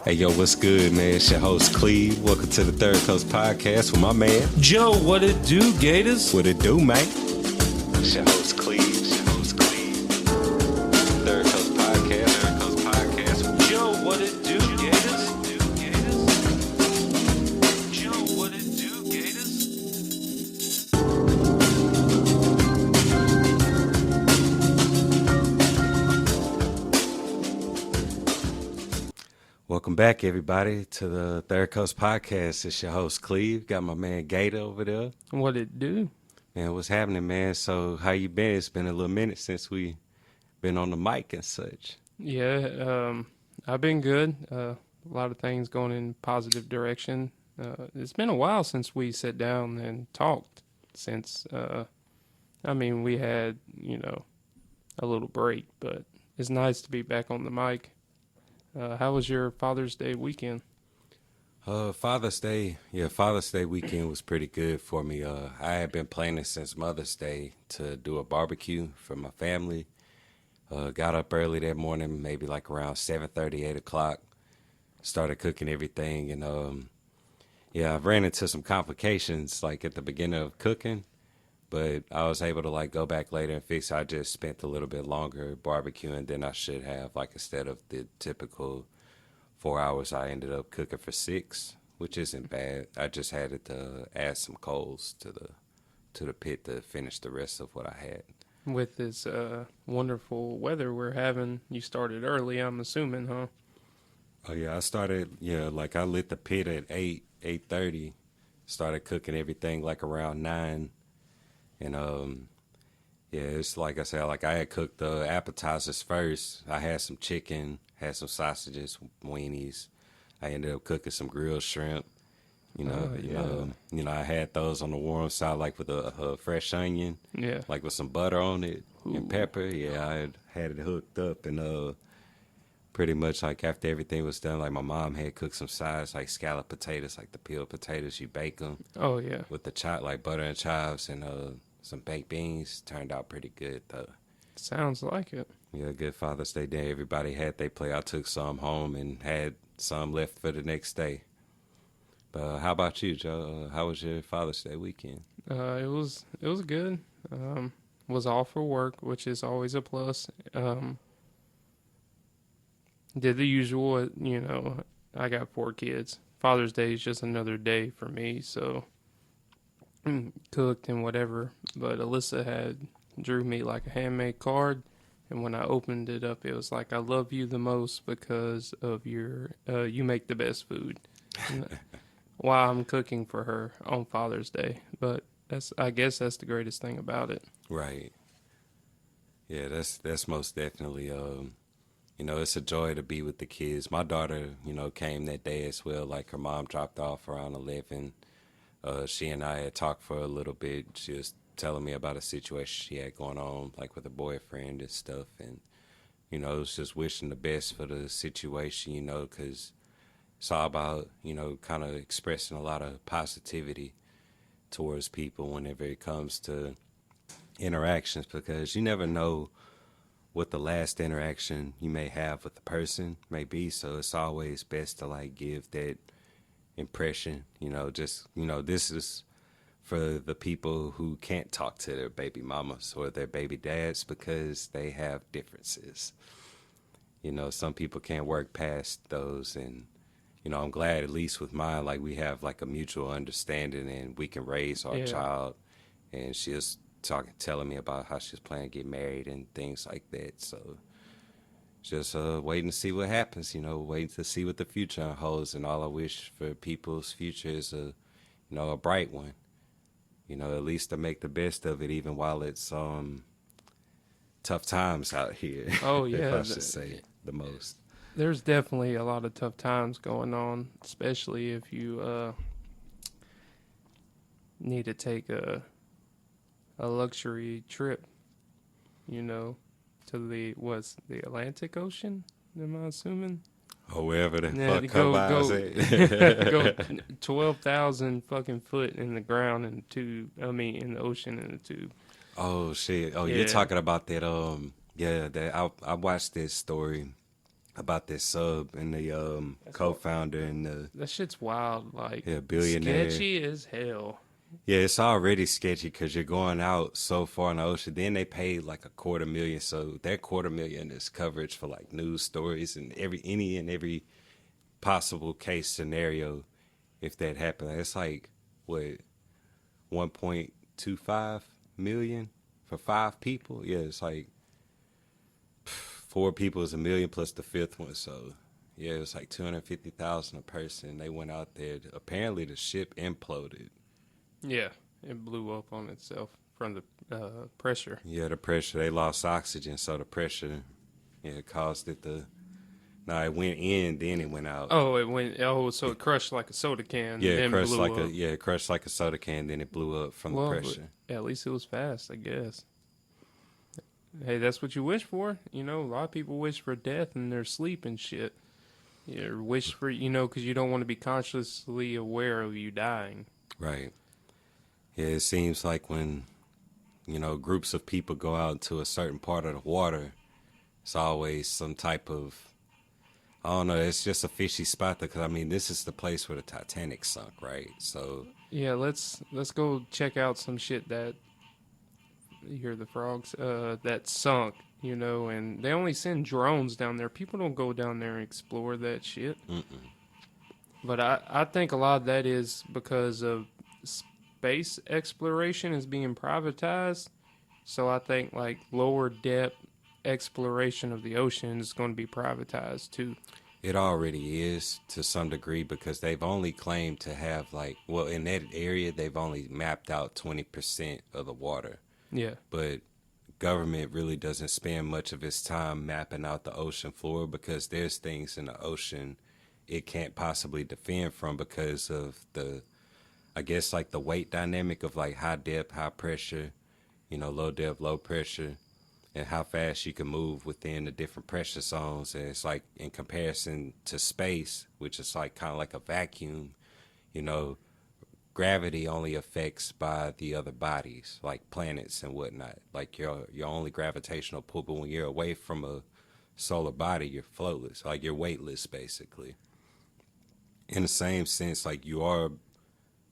Hey, yo, what's good, man? It's your host, Cleve. Welcome to the Third Coast Podcast with my man, Joe. What it do, Gators? What it do, man? It's your host, Cleve. Third Coast Podcast. Joe, what it do, Gators? Joe, what it do, Gators? Welcome back, everybody, to the Third Coast Podcast. It's your host, Cleve. Got my man, Gator, over there. What it do? Man, what's happening, man? So, how you been? It's been a little minute since we been on the mic and such. Yeah, I've been good. A lot of things going in positive direction. It's been a while since we sat down and talked. Since, we had, a little break, but it's nice to be back on the mic. How was your Father's Day weekend? Father's Day weekend was pretty good for me. I had been planning since Mother's Day to do a barbecue for my family. Got up early that morning, maybe like around 7:30, 8 o'clock. Started cooking everything, and I ran into some complications like at the beginning of cooking, but I was able to like go back later and fix it. I just spent a little bit longer barbecuing than I should have. Like instead of the typical 4 hours, I ended up cooking for 6, which isn't bad. I just had to add some coals to the pit to finish the rest of what I had. With this wonderful weather we're having, you started early, I'm assuming, huh? Oh yeah, I started. Like I lit the pit at 8:30. Started cooking everything like around 9. And it's like I said, like I had cooked the appetizers first. I had some chicken, had some sausages, weenies. I ended up cooking some grilled shrimp. I had those on the warm side, like with a fresh onion, like with some butter on it. Ooh. And pepper. Yeah, I had it hooked up, and pretty much like after everything was done, like my mom had cooked some sides, like scalloped potatoes, like the peeled potatoes. You bake them. Oh yeah. With the like butter and chives and some baked beans. Turned out pretty good though. Sounds like it. Yeah, good Father's Day day. Everybody had their play. I took some home and had some left for the next day. But how about you, Joe? How was your Father's Day weekend? It was good. Was off for work, which is always a plus. Did the usual, I got 4 kids. Father's Day is just another day for me, so cooked and whatever. But Alyssa drew me like a handmade card, and when I opened it up, it was like, I love you the most because of your, you make the best food. While I'm cooking for her on Father's Day. But I guess that's the greatest thing about it. Right. Yeah, that's most definitely, it's a joy to be with the kids. My daughter, came that day as well. Like her mom dropped off around 11. She and I had talked for a little bit. She was telling me about a situation she had going on, like with a boyfriend and stuff. And, it was just wishing the best for the situation, because it's all about, kind of expressing a lot of positivity towards people whenever it comes to interactions, because you never know what the last interaction you may have with the person may be. So it's always best to like give that impression, this is for the people who can't talk to their baby mamas or their baby dads because they have differences. Some people can't work past those, and I'm glad at least with mine, like we have like a mutual understanding and we can raise our child. And she was telling me about how she's planning to get married and things like that. So just waiting to see what happens, waiting to see what the future holds. And all I wish for people's future is a bright one, at least to make the best of it, even while it's tough times out here. Oh yeah. If I should say the most. There's definitely a lot of tough times going on, especially if you need to take a luxury trip, to the Atlantic Ocean, am I assuming? Or wherever the fuck Cobi's at. Go 12,000 fucking foot in the ground in the ocean in a tube. Oh shit! Oh, yeah. You're talking about that? I watched this story about this sub and the That's what, co-founder and the that shit's wild. Like, billionaire. sketchy as hell. Yeah, it's already sketchy because you're going out so far in the ocean. Then they paid like $250,000, so that $250,000 is coverage for like news stories and every possible case scenario. If that happened, it's like what 1.25 million for 5 people. Yeah, it's like 4 people is 1 million plus the fifth one. So yeah, it's like 250,000 a person. They went out there. Apparently, the ship imploded. Yeah, it blew up on itself from the pressure. Yeah, the pressure. They lost oxygen, so the pressure, yeah, caused it to. No, it went in, then it went out. Oh, it went. Oh, so it crushed like a soda can. Yeah, it then crushed blew like up. it crushed like a soda can, then it blew up from the Well, pressure. but at least it was fast, I guess. Hey, that's what you wish for. You know, a lot of people wish for death in their sleep and shit. You wish for, because you don't want to be consciously aware of you dying. Right. Yeah, it seems like when groups of people go out to a certain part of the water, it's always some type of, I don't know, it's just a fishy spot because I mean this is the place where the Titanic sunk, right? So Yeah, let's go check out some shit that you hear the frogs that sunk, and they only send drones down there. People don't go down there and explore that shit. But I think a lot of that is because of space exploration is being privatized. So I think like lower depth exploration of the ocean is going to be privatized too. it already is to some degree because they've only claimed to have in that area they've only mapped out 20% of the water. Yeah. But government really doesn't spend much of its time mapping out the ocean floor because there's things in the ocean it can't possibly defend from because of I guess like the weight dynamic of like high depth, high pressure, low depth, low pressure, and how fast you can move within the different pressure zones. And it's like in comparison to space, which is like kind of like a vacuum, you know, gravity only affects by the other bodies, like planets and whatnot. Like your only gravitational pull, but when you're away from a solar body, you're floatless, like you're weightless basically. In the same sense, like you are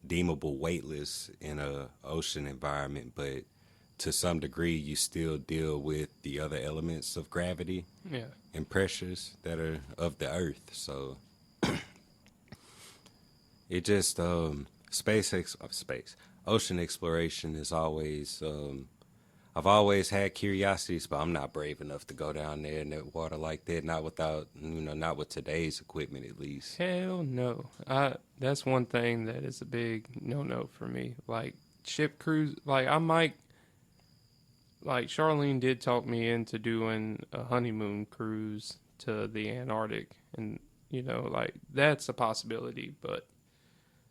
deemable weightless in a ocean environment, but to some degree you still deal with the other elements of gravity Yeah. and pressures that are of the earth. So it just space ocean exploration is always I've always had curiosities, but I'm not brave enough to go down there in that water like that, not without not with today's equipment at least. Hell no. That's one thing that is a big no for me. Like ship cruise, like I might, like Charlene did talk me into doing a honeymoon cruise to the Antarctic, and like that's a possibility. But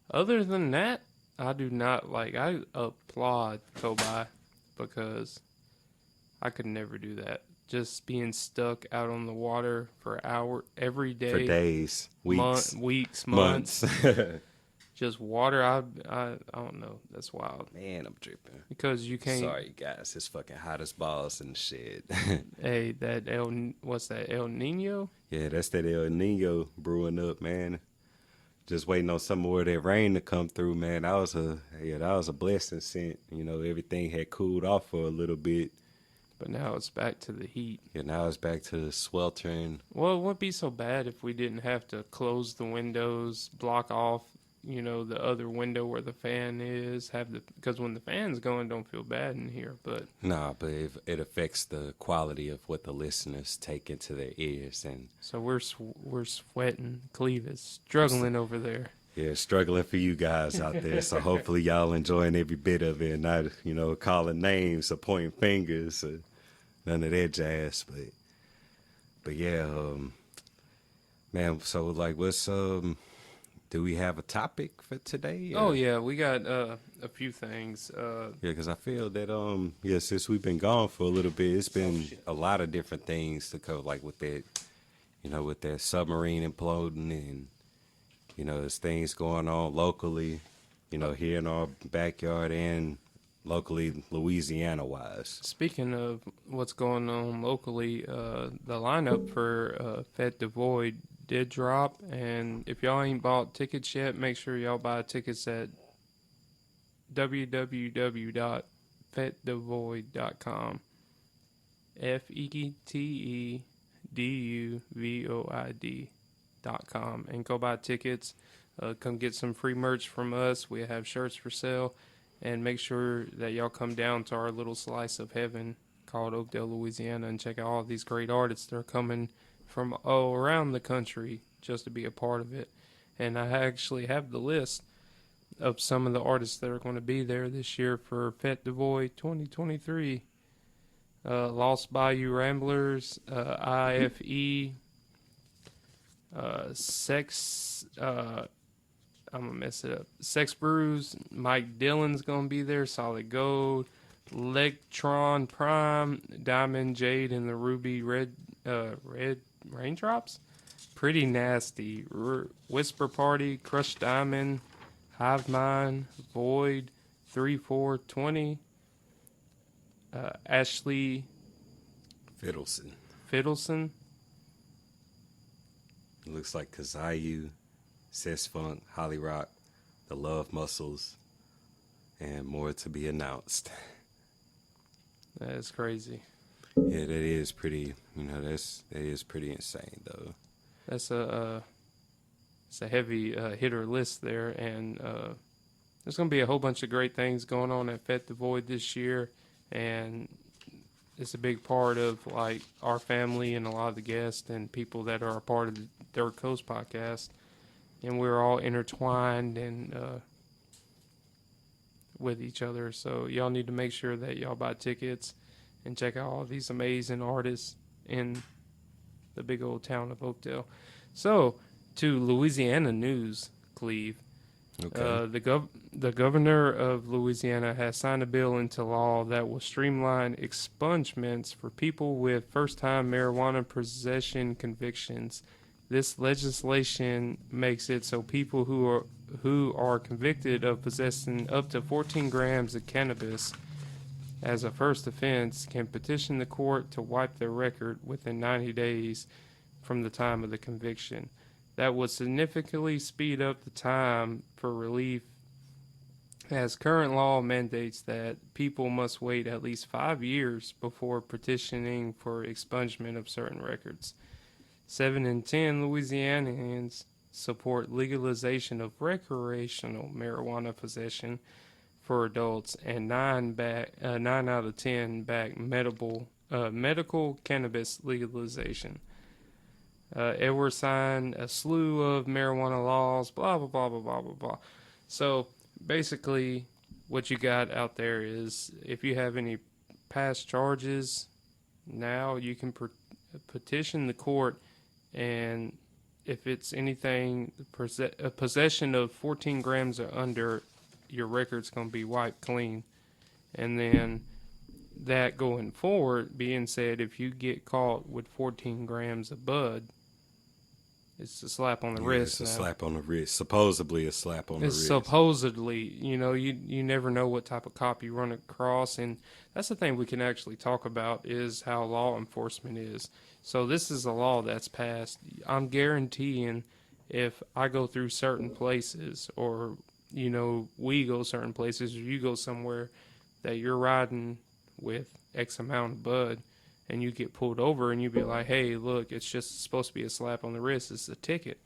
other than that, I do not like. I applaud Kobai because I could never do that. Just being stuck out on the water for every day, For days, weeks, weeks, months. just water. I don't know. That's wild. Man, I'm dripping. Because you can't. Sorry, guys. It's fucking hot as balls and shit. Hey, what's that? El Nino? Yeah, that's that El Nino brewing up, man. Just waiting on some more of that rain to come through, man. That was a blessing sent. Everything had cooled off for a little bit. But now it's back to the heat. Yeah, now it's back to the sweltering. Well, it wouldn't be so bad if we didn't have to close the windows, block off, the other window where the fan is, because when the fan's going, don't feel bad in here. But Nah, but it affects the quality of what the listeners take into their ears, and so we're sweating. Cleve is struggling over there. yeah, struggling for you guys out there. So hopefully y'all enjoying every bit of it, and not calling names or pointing fingers or none of that jazz. But yeah, man. So like, what's do we have a topic for today? Oh yeah, we got a few things. Yeah, because I feel that since we've been gone for a little bit, it's been a lot of different things to cover, like with that, with that submarine imploding, and there's things going on locally, here in our backyard and locally, Louisiana wise. Speaking of what's going on locally, the lineup for Fête de Void did drop, and if y'all ain't bought tickets yet, make sure y'all buy tickets at www.fetdevoid.com. FETEDUVOID.com, and go buy tickets. Come get some free merch from us. We have shirts for sale. And make sure that y'all come down to our little slice of heaven called Oakdale, Louisiana, and check out all these great artists that are coming from all around the country just to be a part of it. And I actually have the list of some of the artists that are going to be there this year for Fête de Void 2023. Lost Bayou Ramblers, IFE, Sex... I'm gonna mess it up. Sex Brews, Mike Dillon's gonna be there. Solid Gold, Electron Prime, Diamond Jade, and the Ruby Red Raindrops. Pretty Nasty, Whisper Party, Crushed Diamond, Hive Mind, Void, 3420, Ashley Fiddleson. It looks like Kazayu, Cess Funk, Holly Rock, The Love Muscles, and more to be announced. That's crazy. Yeah, that is pretty. That is pretty insane, though. That's it's a heavy hitter list there, and there's going to be a whole bunch of great things going on at Fête de Void this year, and it's a big part of like our family and a lot of the guests and people that are a part of the Third Coast podcast. And we're all intertwined and with each other. So y'all need to make sure that y'all buy tickets and check out all these amazing artists in the big old town of Oakdale. So, to Louisiana news, Cleve. Okay. The governor of Louisiana has signed a bill into law that will streamline expungements for people with first-time marijuana possession convictions. This legislation makes it so people who are convicted of possessing up to 14 grams of cannabis as a first offense can petition the court to wipe their record within 90 days from the time of the conviction. That would significantly speed up the time for relief, as current law mandates that people must wait at least 5 years before petitioning for expungement of certain records. 7 in 10 Louisianians support legalization of recreational marijuana possession for adults, and 9 out of 10 back medical cannabis legalization. Edward signed a slew of marijuana laws, blah, blah, blah, blah, blah, blah, blah. So basically what you got out there is if you have any past charges, now you can petition the court, and if it's anything, possession of 14 grams or under, your record's going to be wiped clean. And then that going forward, being said, if you get caught with 14 grams of bud, it's a slap on the wrist. It's a slap on the wrist. Supposedly a slap on the wrist. Supposedly, you never know what type of cop you run across. And that's the thing we can actually talk about is how law enforcement is. So this is a law that's passed. I'm guaranteeing if I go through certain places or, we go certain places or you go somewhere that you're riding with X amount of bud and you get pulled over and you be like, hey, look, it's just supposed to be a slap on the wrist. It's a ticket.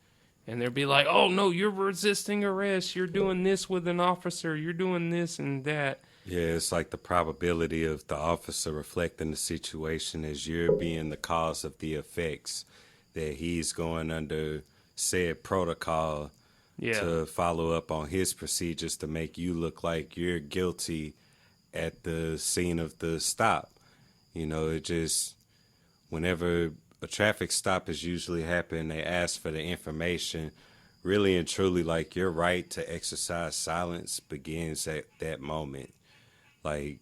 And they'll be like, oh, no, you're resisting arrest. You're doing this with an officer. You're doing this and that. Yeah, it's like the probability of the officer reflecting the situation as you're being the cause of the effects, that he's going under said protocol to follow up on his procedures to make you look like you're guilty at the scene of the stop. It just, whenever a traffic stop is usually happening, they ask for the information. Really and truly, like, your right to exercise silence begins at that moment. Like,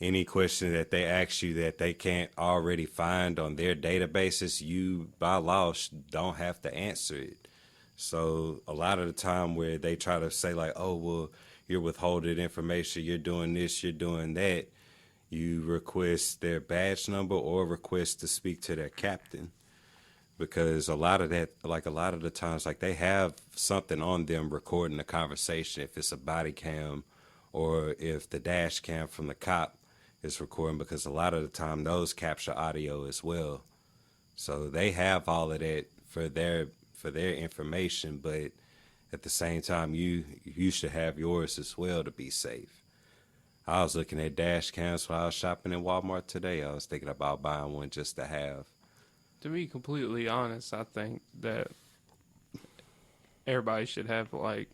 any question that they ask you that they can't already find on their databases, you, by law, don't have to answer it. So a lot of the time where they try to say, like, oh, well, you're withholding information, you're doing this, you're doing that, you request their badge number or request to speak to their captain. Because a lot of the times, like, they have something on them recording the conversation, if it's a body cam or if the dash cam from the cop is recording, because a lot of the time those capture audio as well. So they have all of that for their information, but at the same time, you should have yours as well to be safe. I was looking at dash cams while I was shopping in Walmart today. I was thinking about buying one just to have. To be completely honest, I think that everybody should have, like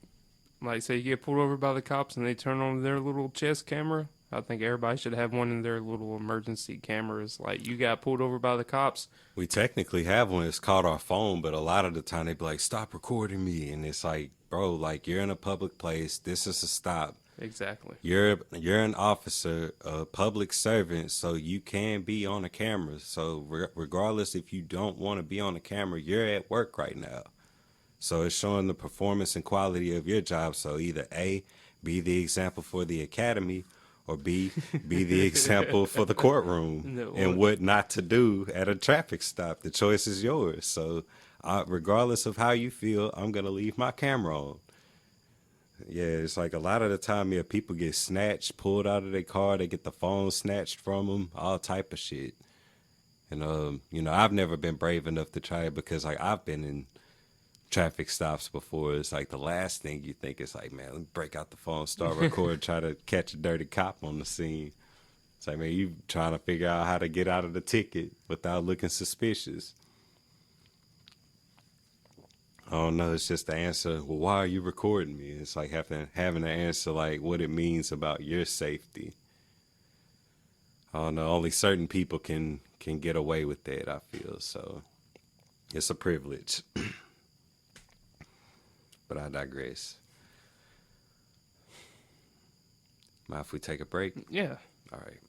say you get pulled over by the cops and they turn on their little chest camera. I think everybody should have one in their little emergency cameras. Like, you got pulled over by the cops. We technically have one. It's called our phone, but a lot of the time they be like, stop recording me. And it's like, bro, like, you're in a public place. This is a stop. Exactly. You're an officer, a public servant, so you can be on the camera. So regardless if you don't want to be on the camera, you're at work right now. So it's showing the performance and quality of your job. So either A, be the example for the academy, or B, be the example for the courtroom and what not to do at a traffic stop. The choice is yours. So regardless of how you feel, I'm going to leave my camera on. Yeah, it's like a lot of the time, yeah, people get snatched, pulled out of their car, they get the phone snatched from them, all type of shit. And, I've never been brave enough to try it because, like, I've been in traffic stops before. It's like the last thing you think is like, man, let me break out the phone, start recording, try to catch a dirty cop on the scene. It's like, man, you trying to figure out how to get out of the ticket without looking suspicious. I don't know. It's just the answer. Well, why are you recording me? It's like having to answer like what it means about your safety. I don't know. Only certain people can get away with that, I feel. So it's a privilege. But I digress. Mind if we take a break? Yeah. All right.